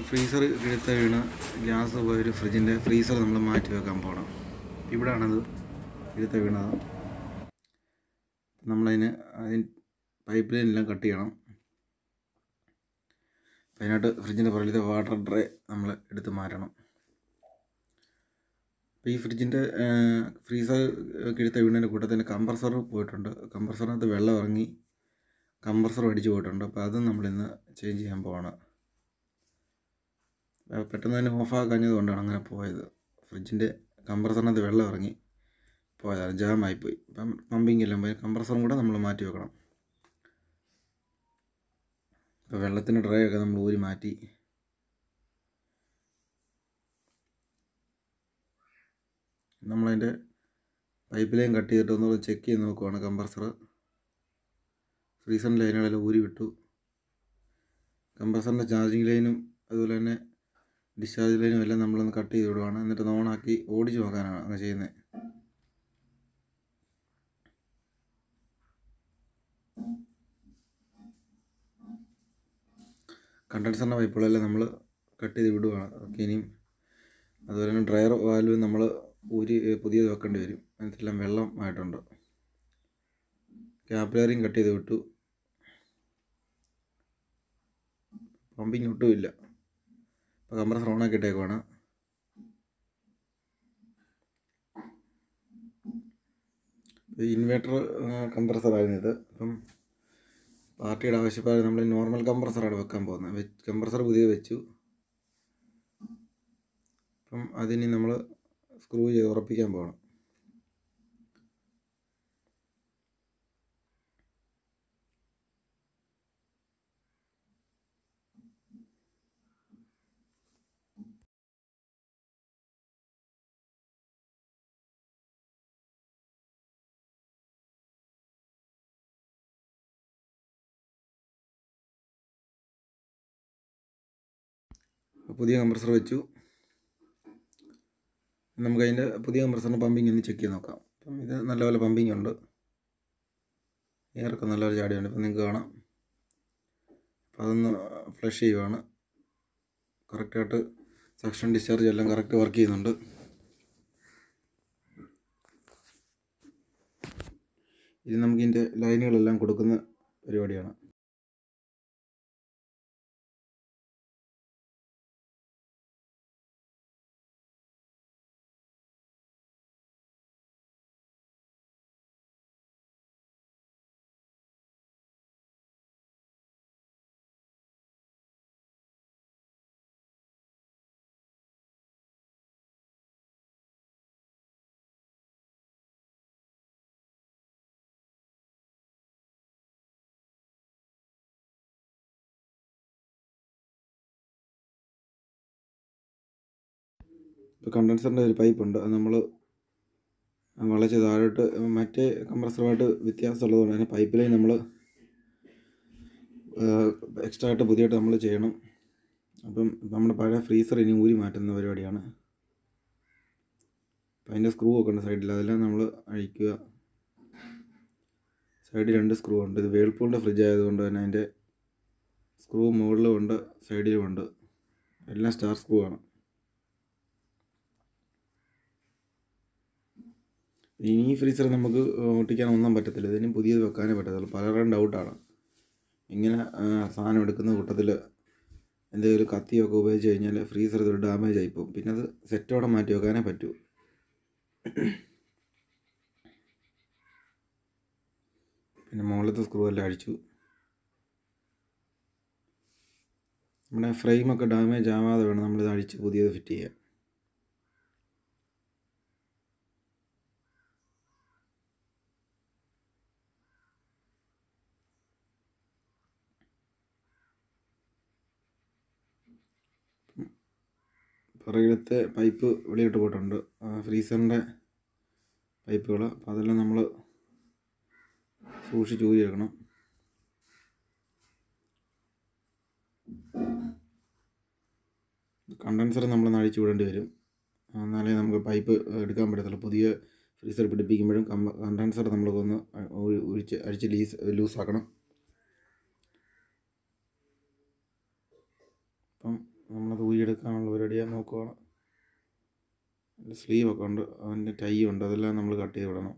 Freezer എടുത്ത് വീണ് gas പോയൊരു ഫ്രിഡ്ജിൻ്റെ ഫ്രീസർ നമ്മൾ മാറ്റി വെക്കാൻ പോകണം. ഇവിടെയാണത് എടുത്ത് വീണത്. അതിന് പൈപ്പ് ലൈനെല്ലാം കട്ട് ചെയ്യണം. അതിനായിട്ട് ഫ്രിഡ്ജിൻ്റെ പുറകിലത്തെ വാട്ടർ ട്രേ നമ്മൾ എടുത്ത് മാറ്റണം. അപ്പോൾ ഈ ഫ്രിഡ്ജിൻ്റെ ഫ്രീസർ എടുത്ത് വീണതിൻ്റെ കൂട്ടത്തിൽ കംപ്രസർ പോയിട്ടുണ്ട്. കംപ്രസറിനകത്ത് വെള്ളം ഇറങ്ങി കംപ്രസർ അടിച്ച് പോയിട്ടുണ്ട്. അപ്പോൾ അതും നമ്മളിന്ന് ചേഞ്ച് ചെയ്യാൻ പോവാണ്. പെട്ടെന്ന് തന്നെ ഓഫാക്കാഞ്ഞത് കൊണ്ടാണ് അങ്ങനെ പോയത്. ഫ്രിഡ്ജിൻ്റെ കംപ്രസറിനകത്ത് വെള്ളം ഇറങ്ങി പോയതാണ്, ജാമായിപ്പോയി. അപ്പം പമ്പിങ് എല്ലാം പോയി. കംപ്രസറും കൂടെ നമ്മൾ മാറ്റി വെക്കണം. ഇപ്പോൾ വെള്ളത്തിൻ്റെ ട്രേ ഒക്കെ നമ്മൾ ഊരി മാറ്റി. നമ്മളതിൻ്റെ പൈപ്പ് ലൈൻ കട്ട് ചെയ്തിട്ട് ഒന്ന് ചെക്ക് ചെയ്ത് നോക്കുവാണ്. കംപ്രസർ ഫ്രീസറിൻ്റെ ലൈനുകളെല്ലാം ഊരി വിട്ടു. കംപ്രസറിൻ്റെ ചാർജിങ് ലൈനും അതുപോലെ തന്നെ ഡിസ്ചാർജ് ലൈനും എല്ലാം നമ്മളൊന്ന് കട്ട് ചെയ്ത് വിടുവാണ്. എന്നിട്ട് ഓണാക്കി ഓടിച്ച് നോക്കാനാണ് അങ്ങനെ ചെയ്യുന്നത്. കണ്ടൻസറിൻ്റെ പൈപ്പുകളെല്ലാം നമ്മൾ കട്ട് ചെയ്ത് വിടുവാണ്. ഓക്കെ, ഇനിയും അതുപോലെ തന്നെ ഡ്രയർ വാൽവ് നമ്മൾ പുതിയത് വെക്കേണ്ടി വരും. അതിനെല്ലാം വെള്ളം ആയിട്ടുണ്ട്. ക്യാപ്പിലറിയും കട്ട് ചെയ്ത് വിട്ടു. പമ്പിങ് ഒട്ടുമില്ല. അപ്പോൾ കംപ്രസർ ഓണാക്കി ഇട്ടേക്കുവാണ്. ഇൻവേർട്ടർ കംപ്രസറായിരുന്നു ഇത്. അപ്പം പാർട്ടിയുടെ ആവശ്യപ്രകാരം നമ്മൾ നോർമൽ കംപ്രസറാണ് വെക്കാൻ പോകുന്നത്. കംപ്രസർ പുതിയത് വെച്ചു. അപ്പം അതിന് നമ്മൾ സ്ക്രൂ ചെയ്ത് ഉറപ്പിക്കാൻ പോകണം. പുതിയ കംപ്രസർ വെച്ചു. നമുക്കതിൻ്റെ പുതിയ കംപ്രസറിൻ്റെ പമ്പിങ് ഒന്ന് ചെക്ക് ചെയ്ത് നോക്കാം. അപ്പം ഇത് നല്ലപോലെ പമ്പിങ് ഉണ്ട്. എയറൊക്കെ നല്ലപോലെ ചാടിയുണ്ട്. ഇപ്പം നിങ്ങൾക്ക് കാണാം. അപ്പം അതൊന്ന് ഫ്ലഷ് ചെയ്യുവാണ്. കറക്റ്റായിട്ട് സക്ഷൻ ഡിസ്ചാർജ് എല്ലാം കറക്റ്റ് വർക്ക് ചെയ്യുന്നുണ്ട്. ഇത് നമുക്കിതിൻ്റെ ലൈനുകളെല്ലാം കൊടുക്കുന്ന പരിപാടിയാണ്. ഇപ്പോൾ കണ്ടൻസറിൻ്റെ ഒരു പൈപ്പുണ്ട്. അത് നമ്മൾ വളച്ച് താഴോട്ട് മറ്റേ കംപ്രസറുമായിട്ട് വ്യത്യാസമുള്ളതുകൊണ്ട് തന്നെ പൈപ്പ് ലൈൻ നമ്മൾ എക്സ്ട്രാ ആയിട്ട് പുതിയതായിട്ട് നമ്മൾ ചെയ്യണം. അപ്പം നമ്മുടെ പഴയ ഫ്രീസർ ഇനി ഊരി മാറ്റുന്ന പരിപാടിയാണ്. അപ്പം അതിൻ്റെ സ്ക്രൂ ഒക്കെ ഉണ്ട് സൈഡിൽ, അതെല്ലാം നമ്മൾ അഴിക്കുക. സൈഡിൽ 2 സ്ക്രൂ ഉണ്ട്. ഇത് വേൾപൂളിൻ്റെ ഫ്രിഡ്ജ് ആയതുകൊണ്ട് തന്നെ അതിൻ്റെ സ്ക്രൂ മുകളിലും ഉണ്ട് സൈഡിലും ഉണ്ട്. എല്ലാം സ്റ്റാർ സ്ക്രൂ ആണ്. ഇനി ഈ ഫ്രീസർ നമുക്ക് ഒട്ടിക്കാൻ ഒന്നും പറ്റത്തില്ല. ഇതിനും പുതിയത് വെക്കാനേ പറ്റത്തുള്ളൂ. പലരുടെയും ഡൗട്ടാണ്, ഇങ്ങനെ സാധനം എടുക്കുന്ന കൂട്ടത്തിൽ എന്തെങ്കിലും കത്തിയൊക്കെ ഉപയോഗിച്ച് കഴിഞ്ഞാൽ ഫ്രീസർ ഇതൊരു ഡാമേജ് ആയിപ്പോവും. പിന്നെ അത് സെറ്റോടെ മാറ്റി വെക്കാനേ പറ്റൂ. പിന്നെ മുകളിലത്തെ സ്ക്രൂ എല്ലാം അഴിച്ചു. നമ്മുടെ ഫ്രെയിമൊക്കെ ഡാമേജ് ആവാതെ വേണം നമ്മളിത് അഴിച്ച് പുതിയത് ഫിറ്റ് ചെയ്യാൻ. പുറകിലത്തെ പൈപ്പ് വെളിയിട്ട് പോയിട്ടുണ്ട്, ഫ്രീസറിൻ്റെ പൈപ്പുകൾ. അപ്പോൾ അതെല്ലാം നമ്മൾ സൂക്ഷിച്ച് ഊരിയെടുക്കണം. കണ്ടൻസർ നമ്മൾ അഴിച്ചു വിടേണ്ടി വരും. എന്നാലേ നമുക്ക് പൈപ്പ് എടുക്കാൻ പറ്റത്തുള്ളൂ. പുതിയ ഫ്രീസർ പിടിപ്പിക്കുമ്പോഴും കണ്ടൻസർ നമ്മളൊന്ന് അഴിച്ച് ലൂസാക്കണം. അപ്പം നമ്മളത് ഊരിയെടുക്കാനുള്ള പരിപാടിയാണ് നോക്കുകയാണ്. അതിൻ്റെ സ്ലീവൊക്കെ ഉണ്ട്, അതിൻ്റെ ടൈ ഉണ്ട്, അതെല്ലാം നമ്മൾ കട്ട് ചെയ്ത് വിടണം.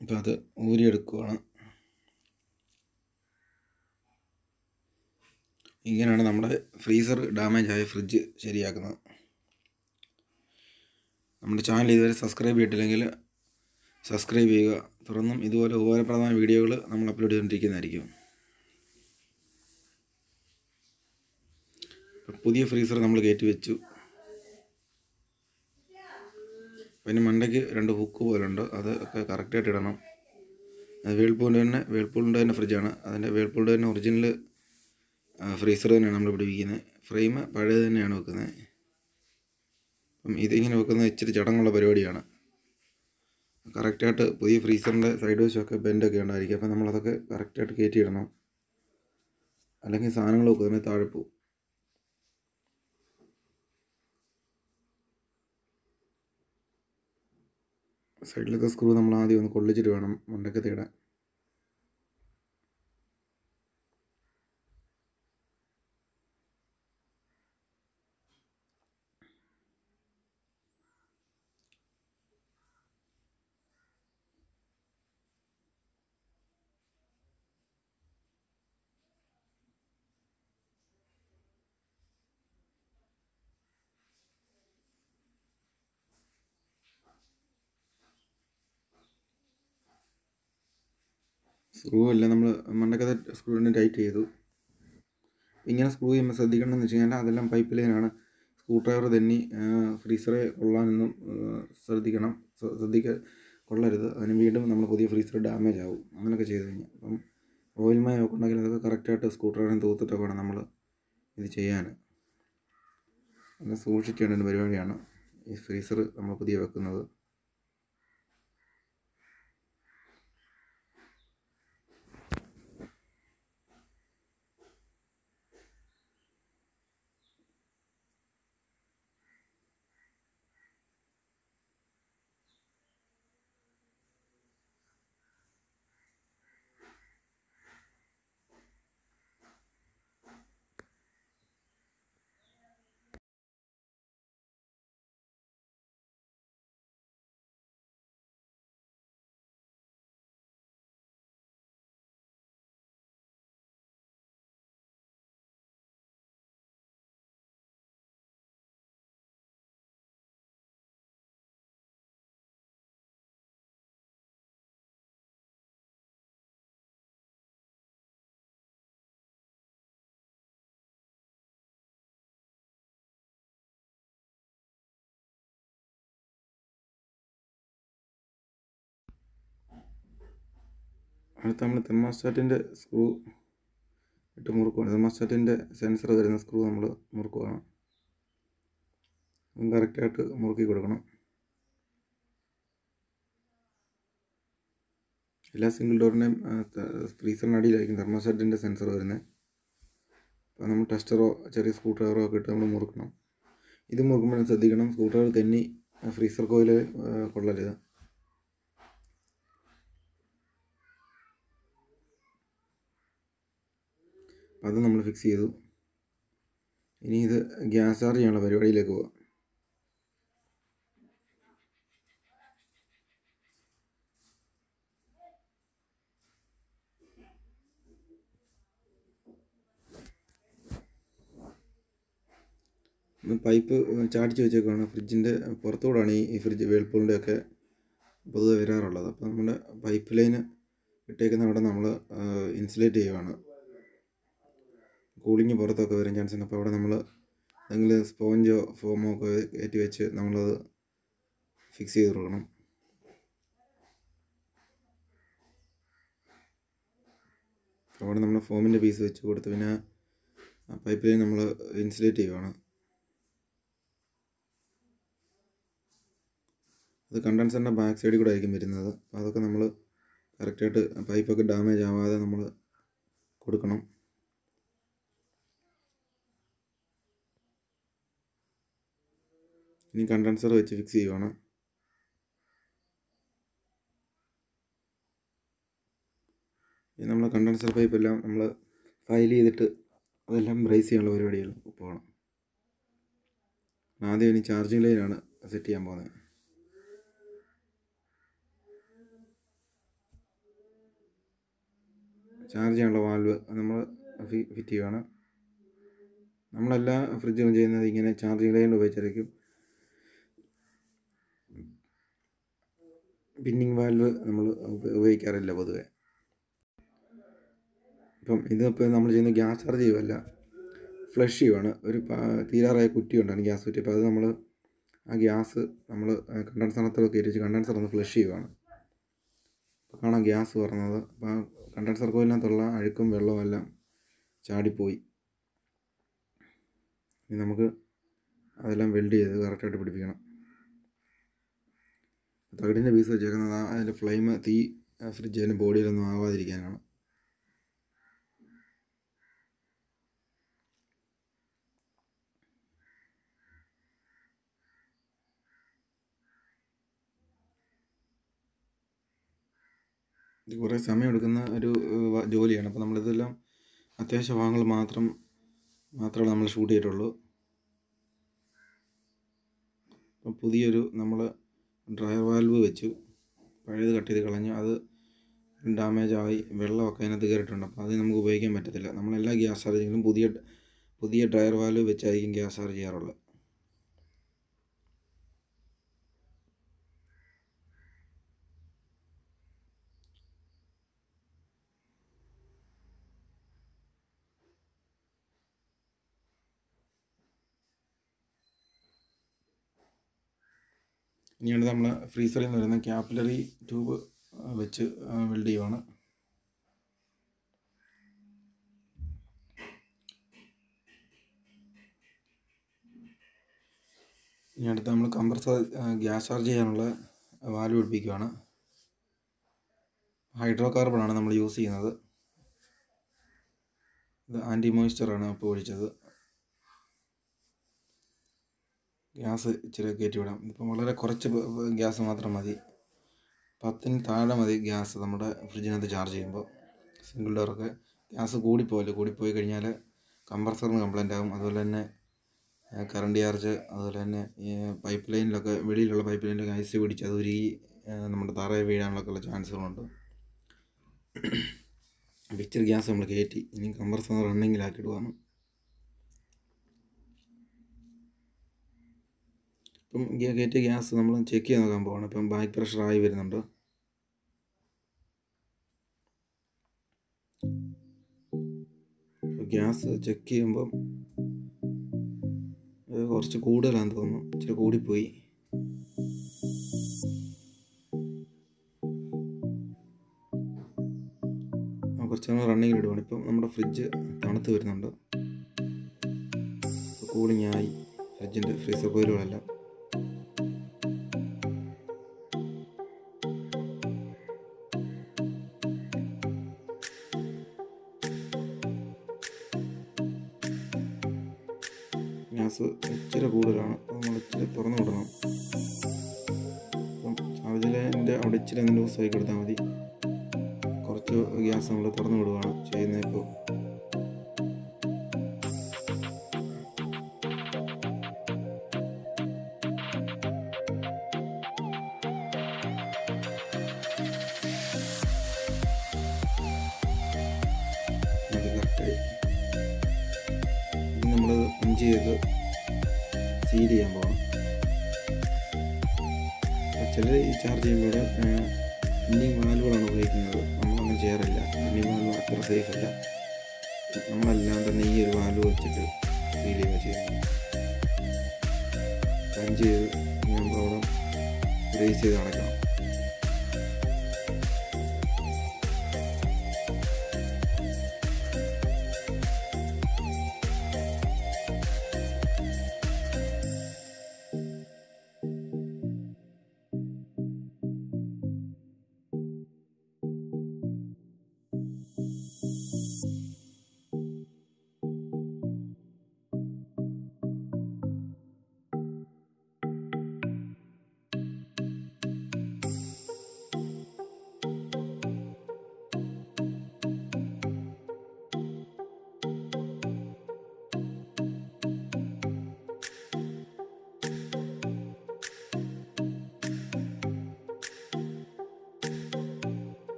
അപ്പോൾ അത് ഊരിയെടുക്കുകയാണ്. ഇങ്ങനെയാണ് നമ്മുടെ ഫ്രീസർ ഡാമേജ് ആയ ഫ്രിഡ്ജ് ശരിയാക്കുന്നത്. നമ്മുടെ ചാനൽ ഇതുവരെ സബ്സ്ക്രൈബ് ചെയ്തിട്ടില്ലെങ്കിൽ സബ്സ്ക്രൈബ് ചെയ്യുക. തുടർന്നും ഇതുപോലെ ഉപകാരപ്രദമായ വീഡിയോകൾ നമ്മൾ അപ്ലോഡ് ചെയ്തുകൊണ്ടിരിക്കുന്നതായിരിക്കും. പുതിയ ഫ്രീസർ നമ്മൾ കയറ്റി വെച്ചു. പിന്നെ മണ്ടയ്ക്ക് 2 ഹുക്ക് പോലുണ്ട്, അത് ഒക്കെ കറക്റ്റായിട്ട് ഇടണം. അത് വേൾപൂളിൻ്റെ തന്നെ ഫ്രിഡ്ജാണ്. അതിൻ്റെ വേൾപൂളിൻ്റെ തന്നെ ഒറിജിനൽ ഫ്രീസർ തന്നെയാണ് നമ്മൾ പിടിപ്പിക്കുന്നത്. ഫ്രെയിം പഴയത് തന്നെയാണ് വെക്കുന്നത്. അപ്പം ഇതിങ്ങനെ വെക്കുന്നത് ഇച്ചിരി ചടങ്ങുള്ള പരിപാടിയാണ്. കറക്റ്റായിട്ട് പുതിയ ഫ്രീസറിൻ്റെ സൈഡ് വശമൊക്കെ ബെൻഡൊക്കെ ഉണ്ടായിരിക്കും. അപ്പം നമ്മളതൊക്കെ കറക്റ്റായിട്ട് കയറ്റിയിടണം, അല്ലെങ്കിൽ സാധനങ്ങൾ വെക്കുന്നതിന് താഴെ പോകും. സൈഡിലത്തെ സ്ക്രൂ നമ്മൾ ആദ്യം ഒന്ന് കൊള്ളിച്ചിട്ട് വേണം മണ്ടയ്ക്കത്തെ ഇടാൻ. സ്ക്രൂ എല്ലാം നമ്മൾ മണ്ടക്കത്തെ സ്ക്രൂവിന് ടൈറ്റ് ചെയ്തു. ഇങ്ങനെ സ്ക്രൂ ചെയ്യുമ്പോൾ ശ്രദ്ധിക്കണമെന്ന് വെച്ച് കഴിഞ്ഞാൽ അതെല്ലാം പൈപ്പ് ലൈനാണ്. സ്ക്രൂ ഡ്രൈവർ തന്നെ ഫ്രീസറെ കൊള്ളാനൊന്നും കൊള്ളരുത്. അതിന് വീണ്ടും നമ്മൾ പുതിയ ഫ്രീസർ ഡാമേജ് ആവും അങ്ങനെയൊക്കെ ചെയ്ത് കഴിഞ്ഞാൽ. അപ്പം ഓയിൽ മയമൊക്കെ ഉണ്ടെങ്കിൽ അതൊക്കെ കറക്റ്റായിട്ട് സ്ക്രൂ ഡ്രൈവറിന് തൂത്തിട്ടൊക്കെ വേണം നമ്മൾ ഇത് ചെയ്യാൻ. അങ്ങനെ സൂക്ഷിക്കേണ്ട ഒരു പരിപാടിയാണ് ഈ ഫ്രീസർ നമ്മൾ പുതിയ വെക്കുന്നത്. അടുത്ത് നമ്മൾ തെർമോസ്റ്റാറ്റിൻ്റെ സ്ക്രൂ ഇട്ട് മുറുക്കുകയാണ്. തെർമോസ്റ്റാറ്റിൻ്റെ സെൻസർ വരുന്ന സ്ക്രൂ നമ്മൾ മുറുക്കുകയാണ്. അതും കറക്റ്റായിട്ട് മുറുക്കി കൊടുക്കണം. എല്ലാ സിംഗിൾ ഡോറിൻ്റെയും ഫ്രീസറിന് അടിയിലായിരിക്കും തെർമോസ്റ്റാറ്റിൻ്റെ സെൻസർ വരുന്നത്. അപ്പോൾ നമ്മൾ ടെസ്റ്ററോ ചെറിയ സ്ക്രൂ ഡ്രൈവറോ ഒക്കെ ഇട്ട് നമ്മൾ മുറുക്കണം. ഇത് മുറുക്കുമ്പോഴും ശ്രദ്ധിക്കണം, സ്ക്രൂ ഡ്രൈവർ തെന്നി ഫ്രീസർ കോയിൽ കൊള്ളരുത്. അത് നമ്മൾ ഫിക്സ് ചെയ്തു. ഇനി ഇത് ഗ്യാസ് ചാർജ് ചെയ്യാനുള്ള പരിപാടിയിലേക്ക് പോകാം. പൈപ്പ് ചാടിച്ച് വെച്ചേക്കാണ്. ഫ്രിഡ്ജിൻ്റെ പുറത്തുകൂടാണ് ഈ ഫ്രിഡ്ജ് വേൾപൂളിൻ്റെ ഒക്കെ പൊതുവെ വരാറുള്ളത്. അപ്പോൾ നമ്മുടെ പൈപ്പ് ലൈന് ഇട്ടേക്കുന്ന അവിടെ നമ്മൾ ഇൻസുലേറ്റ് ചെയ്യുകയാണ്. കൂളിങ് പുറത്തൊക്കെ വരാൻ ചാൻസ് ഉണ്ട്. അപ്പോൾ അവിടെ നമ്മൾ എന്തെങ്കിലും സ്പോഞ്ചോ ഫോമോ ഒക്കെ കയറ്റി വെച്ച് നമ്മളത് ഫിക്സ് ചെയ്ത് കൊടുക്കണം. അവിടെ നമ്മൾ ഫോമിൻ്റെ പീസ് വെച്ച് കൊടുത്ത് പിന്നെ പൈപ്പ് ലൈൻ നമ്മൾ ഇൻസുലേറ്റ് ചെയ്യുകയാണ്. അത് കണ്ടൻസറിൻ്റെ ബാക്ക് സൈഡിൽ കൂടെ ആയിരിക്കും വരുന്നത്. അപ്പോൾ അതൊക്കെ നമ്മൾ കറക്റ്റായിട്ട് പൈപ്പൊക്കെ ഡാമേജ് ആവാതെ നമ്മൾ കൊടുക്കണം. ഇനി കണ്ടൻസർ വെച്ച് ഫിക്സ് ചെയ്യുവാണ്. ഇനി നമ്മൾ കണ്ടൻസർ പൈപ്പെല്ലാം നമ്മൾ ഫയൽ ചെയ്തിട്ട് അതെല്ലാം ബ്രേസ് ചെയ്യാനുള്ള പരിപാടികൾ പോകണം. ആദ്യം ഇനി ചാർജിങ് ലൈനാണ് സെറ്റ് ചെയ്യാൻ പോകുന്നത്. ചാർജ് ചെയ്യാനുള്ള വാൽവ് നമ്മൾ ഫിറ്റ് ചെയ്യുകയാണ്. നമ്മളെല്ലാ ഫ്രിഡ്ജുകളും ചെയ്യുന്നത് ഇങ്ങനെ ചാർജിങ് ലൈൻ ഉപയോഗിച്ചായിരിക്കും. പിന്നിങ് വാൽവ് നമ്മൾ ഉപയോഗിക്കാറില്ല പൊതുവെ. ഇപ്പം ഇതിപ്പോൾ നമ്മൾ ചെയ്യുന്ന ഗ്യാസ് ചാർജ് ചെയ്യുമല്ല, ഫ്ലഷ് ചെയ്യുവാണ്. ഒരു തീരാറായ കുറ്റി കൊണ്ടാണ് ഗ്യാസ് കുറ്റി. അപ്പോൾ അത് നമ്മൾ ആ ഗ്യാസ് നമ്മൾ കണ്ടൻസറിനകത്തൊക്കെ കയറ്റി വെച്ച് കണ്ടൻസർ ഒന്ന് ഫ്ലഷ് ചെയ്യുവാണ്. അപ്പോൾ കാണാം ഗ്യാസ് പറഞ്ഞത്. അപ്പോൾ ആ കണ്ടൻസർ കോയിലിനകത്തുള്ള അഴുക്കും വെള്ളവും എല്ലാം ചാടിപ്പോയി. ഇനി നമുക്ക് അതെല്ലാം വെൽഡ് ചെയ്ത് കറക്റ്റായിട്ട് പിടിപ്പിക്കണം. തകിടിൻ്റെ പീസ് വെച്ചേക്കുന്നത് അതിൻ്റെ ഫ്ലെയിം തീ ഫ്രിഡ്ജിൻ്റെ ബോഡിയിലൊന്നും ആവാതിരിക്കാനാണ്. ഇത് കുറേ സമയമെടുക്കുന്ന ഒരു ജോലിയാണ്. അപ്പോൾ നമ്മളിതെല്ലാം അത്യാവശ്യ ഭാഗങ്ങൾ മാത്രമേ നമ്മൾ ഷൂട്ട് ചെയ്തിട്ടുള്ളൂ. അപ്പം പുതിയൊരു നമ്മൾ ഡ്രയർ വാൽവ് വെച്ചു. പഴയത് കട്ട് ചെയ്ത് കളഞ്ഞു. അത് ഡാമേജ് ആയി വെള്ളമൊക്കെ അതിനകത്ത് കയറിയിട്ടുണ്ട്. അപ്പോൾ അത് നമുക്ക് ഉപയോഗിക്കാൻ പറ്റത്തില്ല. നമ്മളെല്ലാ ഗ്യാസ് ചാർജിങ്ങിലും പുതിയ ഡ്രയർ വാൽവ് വെച്ചായിരിക്കും ഗ്യാസ് ചാർജ് ചെയ്യാറുള്ളത്. ഇനിയാണ് നമ്മൾ ഫ്രീസറിൽ നിന്ന് വരുന്ന ക്യാപ്പിലറി ട്യൂബ് വെച്ച് വെൽഡ് ചെയ്യുവാണ്. ഇനി അടുത്ത് നമ്മൾ കംപ്രസർ ഗ്യാസ് ചാർജ് ചെയ്യാനുള്ള വാൽവ് പിടിപ്പിക്കുകയാണ്. ഹൈഡ്രോ കാർബണാണ് നമ്മൾ യൂസ് ചെയ്യുന്നത്. ഇത് ആൻറ്റി മോയ്സ്ചറാണ് അപ്പോൾ ഒഴിച്ചത്. ഗ്യാസ് ഇച്ചിരി കയറ്റി വിടാം. ഇപ്പം വളരെ കുറച്ച് ഗ്യാസ് മാത്രം മതി. 10-ന് താഴെ മതി ഗ്യാസ് നമ്മുടെ ഫ്രിഡ്ജിനകത്ത് ചാർജ് ചെയ്യുമ്പോൾ. സിംഗിൾ ഡോറൊക്കെ ഗ്യാസ് കൂടിപ്പോയി കഴിഞ്ഞാൽ കംപ്രസറിന് കംപ്ലൈൻ്റ് ആകും. അതുപോലെ തന്നെ കറണ്ട് ചാർജ്, അതുപോലെ തന്നെ പൈപ്പ് ലൈനിലൊക്കെ വെളിയിലുള്ള പൈപ്പ് ലൈനിലൊക്കെ ഐസ് പിടിച്ച് അത് ഉരുകി നമ്മുടെ തറയെ വീഴാനൊക്കെയുള്ള ചാൻസുകളുണ്ട്. ഇച്ചിരി ഗ്യാസ് നമ്മൾ കയറ്റി ഇനി കംപ്രസർ റണ്ണിങ്ങിലാക്കിയിടുവാണ്. ഇപ്പം കയറ്റിയ ഗ്യാസ് നമ്മൾ ചെക്ക് ചെയ്ത് നോക്കാൻ പോവാണ്. ഇപ്പം ബാക്ക് പ്രഷറായി വരുന്നുണ്ട്. ഗ്യാസ് ചെക്ക് ചെയ്യുമ്പം കുറച്ച് കൂടുതലാണെന്ന് തോന്നുന്നു. ഇച്ചിരി കൂടിപ്പോയി. കുറച്ച് നമ്മൾ റണ്ണിങ്ങിൽ ഇടുവാണ്. ഇപ്പം നമ്മുടെ ഫ്രിഡ്ജ് തണുത്ത് വരുന്നുണ്ട്. കൂളിംഗ് ആയി ഫ്രിഡ്ജിൻ്റെ ഫ്രീസർ കോയിലുകളെല്ലാം. ഗ്യാസ് ഇച്ചിരി കൂടുതലാണ്. നമ്മൾ ഇച്ചിരി തുറന്നു വിടണം. അപ്പം ചാർജ് ലൈനിൻ്റെ അവിടെ ഇച്ചിരി ഒന്ന് ലൂസായി കൊടുത്താൽ മതി. കുറച്ച് ഗ്യാസ് നമ്മൾ തുറന്നു വിടുകയാണ് ചെയ്യുന്നത്. ഇപ്പോൾ കറക്റ്റായി നമ്മൾ പഞ്ച് ചെയ്ത് സീൽ ചെയ്യാൻ പോകണം. ചിലർ ഈ ചാർജ് ചെയ്യുമ്പോൾ പിന്നിങ് വാൽവുകളാണ് ഉപയോഗിക്കുന്നത്. നമ്മളങ്ങനെ ചെയ്യാറില്ല. പിന്നിങ് വാൽവ് അത്ര സേഫ് അല്ല. നമ്മളെല്ലാം തന്നെ ഈ ഒരു വാൽവ് വെച്ചിട്ട് സീൽ ചെയ്യുക ചെയ്യുന്നത്. പഞ്ച് ചെയ്ത് നമ്മളവിടെ ബ്രേസ് ചെയ്ത് അടയ്ക്കണം.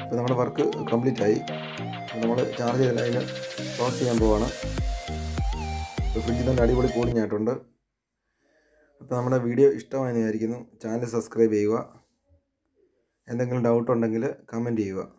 അപ്പോൾ നമ്മുടെ വർക്ക് കംപ്ലീറ്റ് ആയി. നമ്മൾ ചാർജ് ചെയ്ത ലൈന് ക്ലോസ് ചെയ്യാൻ പോവാണ്. ഫ്രിഡ്ജിൽ നല്ല അടിപൊളി കൂളിംഗ് ആയിട്ടുണ്ട്. അപ്പോൾ നമ്മുടെ വീഡിയോ ഇഷ്ടമായെന്ന് വിചാരിക്കുന്നു. ചാനൽ സബ്സ്ക്രൈബ് ചെയ്യുക. എന്തെങ്കിലും ഡൗട്ട് ഉണ്ടെങ്കിൽ കമൻറ്റ് ചെയ്യുക.